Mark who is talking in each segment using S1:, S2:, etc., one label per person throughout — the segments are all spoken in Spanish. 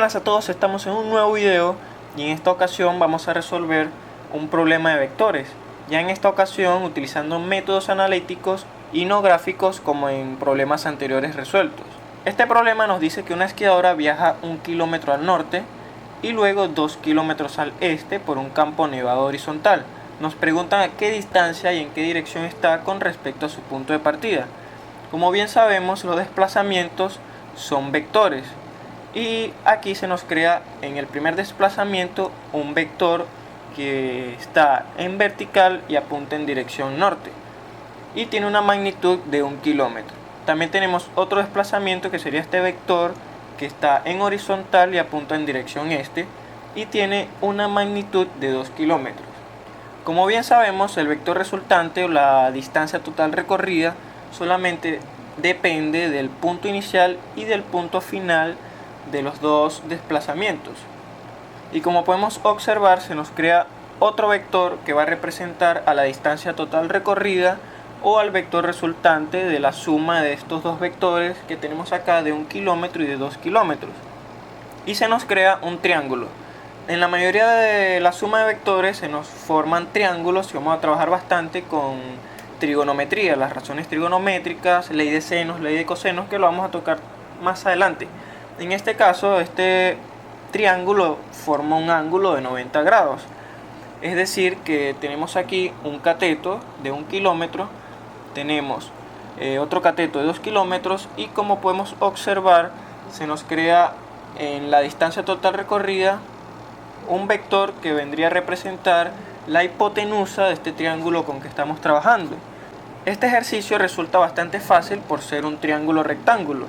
S1: buenas a todos, estamos en un nuevo video y en esta ocasión vamos a resolver un problema de vectores, ya en esta ocasión utilizando métodos analíticos y no gráficos como en problemas anteriores resueltos. Este problema nos dice que una esquiadora viaja 1 kilómetro al norte y luego 2 kilómetros al este por un campo nevado horizontal. Nos preguntan a qué distancia y en qué dirección está con respecto a su punto de partida. Como bien sabemos, los desplazamientos son vectores. Y aquí se nos crea en el primer desplazamiento un vector que está en vertical y apunta en dirección norte y tiene una magnitud de 1 kilómetro. También tenemos otro desplazamiento que sería este vector que está en horizontal y apunta en dirección este y tiene una magnitud de 2 kilómetros. Como bien sabemos, el vector resultante o la distancia total recorrida solamente depende del punto inicial y del punto final de los dos desplazamientos. Y como podemos observar, se nos crea otro vector que va a representar a la distancia total recorrida o al vector resultante de la suma de estos dos vectores que tenemos acá de 1 kilómetro y de 2 kilómetros. Y se nos crea un triángulo. En la mayoría de la suma de vectores se nos forman triángulos y vamos a trabajar bastante con trigonometría, las razones trigonométricas, ley de senos, ley de cosenos, que lo vamos a tocar más adelante. En este caso, este triángulo forma un ángulo de 90 grados. Es decir, que tenemos aquí un cateto de 1 kilómetro, tenemos otro cateto de 2 kilómetros y como podemos observar, se nos crea en la distancia total recorrida un vector que vendría a representar la hipotenusa de este triángulo con que estamos trabajando. Este ejercicio resulta bastante fácil por ser un triángulo rectángulo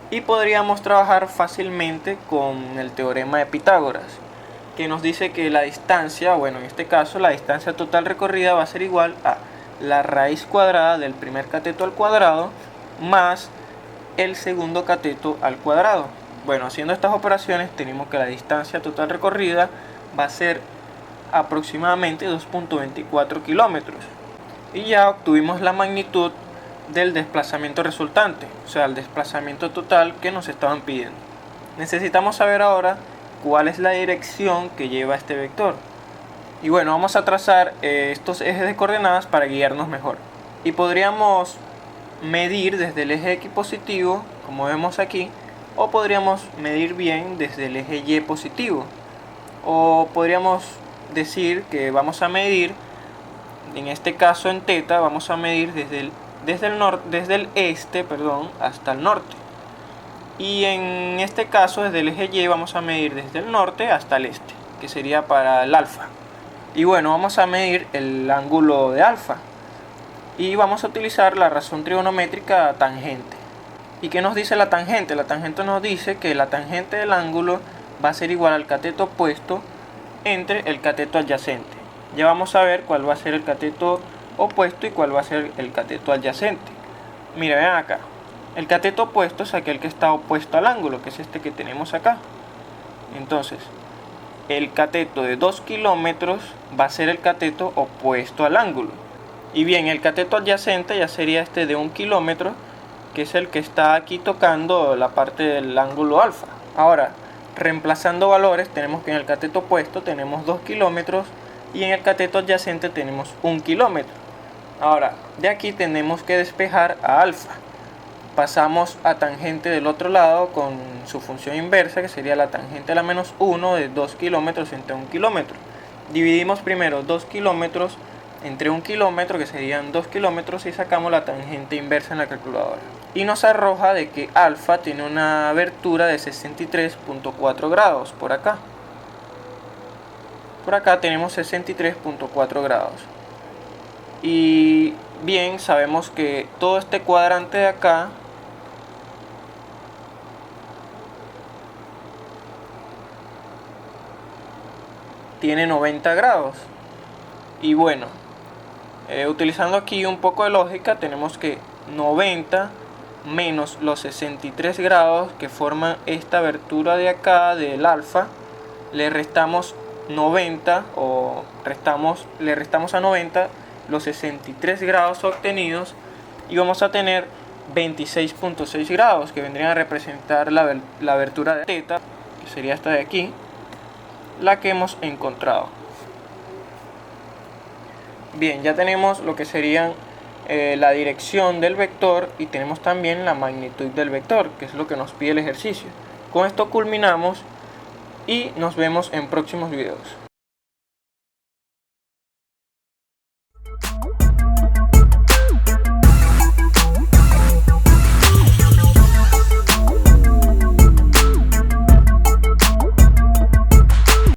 S1: y podríamos trabajar fácilmente con el teorema de Pitágoras, que nos dice que la distancia, bueno, en este caso la distancia total recorrida va a ser igual a la raíz cuadrada del primer cateto al cuadrado más el segundo cateto al cuadrado. Bueno, haciendo estas operaciones tenemos que la distancia total recorrida va a ser aproximadamente 2.24 kilómetros y ya obtuvimos la magnitud del desplazamiento resultante, o sea, el desplazamiento total que nos estaban pidiendo. Necesitamos saber ahora cuál es la dirección que lleva este vector. Y bueno, vamos a trazar estos ejes de coordenadas para guiarnos mejor. Y podríamos medir desde el eje X positivo, como vemos aquí, o podríamos medir bien desde el eje Y positivo. O podríamos decir que vamos a medir, en este caso en θ, vamos a medir desde el este hasta el norte. Y en este caso desde el eje Y vamos a medir desde el norte hasta el este, que sería para el alfa. Y bueno, vamos a medir el ángulo de alfa y vamos a utilizar la razón trigonométrica tangente. ¿Y qué nos dice la tangente? La tangente nos dice que la tangente del ángulo va a ser igual al cateto opuesto entre el cateto adyacente. Ya vamos a ver cuál va a ser el cateto opuesto y cuál va a ser el cateto adyacente. Mira, vean acá. El cateto opuesto es aquel que está opuesto al ángulo, que es este que tenemos acá. Entonces, el cateto de 2 kilómetros va a ser el cateto opuesto al ángulo. Y bien, el cateto adyacente ya sería este de 1 kilómetro, que es el que está aquí tocando la parte del ángulo alfa. Ahora, reemplazando valores, tenemos que en el cateto opuesto tenemos 2 kilómetros y en el cateto adyacente tenemos 1 kilómetro. Ahora, de aquí tenemos que despejar a alfa. Pasamos a tangente del otro lado con su función inversa, que sería la tangente a la menos 1 de 2 kilómetros entre 1 kilómetro. Dividimos primero 2 kilómetros entre 1 kilómetro, que serían 2 kilómetros, y sacamos la tangente inversa en la calculadora. Y nos arroja de que alfa tiene una abertura de 63.4 grados por acá. Por acá tenemos 63.4 grados. Y bien, sabemos que todo este cuadrante de acá tiene 90 grados. Y bueno, utilizando aquí un poco de lógica, tenemos que 90 menos los 63 grados que forman esta abertura de acá del alfa, le restamos 90 o le restamos a 90 los 63 grados obtenidos y vamos a tener 26.6 grados, que vendrían a representar la abertura de θ, que sería esta de aquí, la que hemos encontrado. Bien, ya tenemos lo que serían la dirección del vector y tenemos también la magnitud del vector, que es lo que nos pide el ejercicio. Con esto culminamos y nos vemos en próximos videos.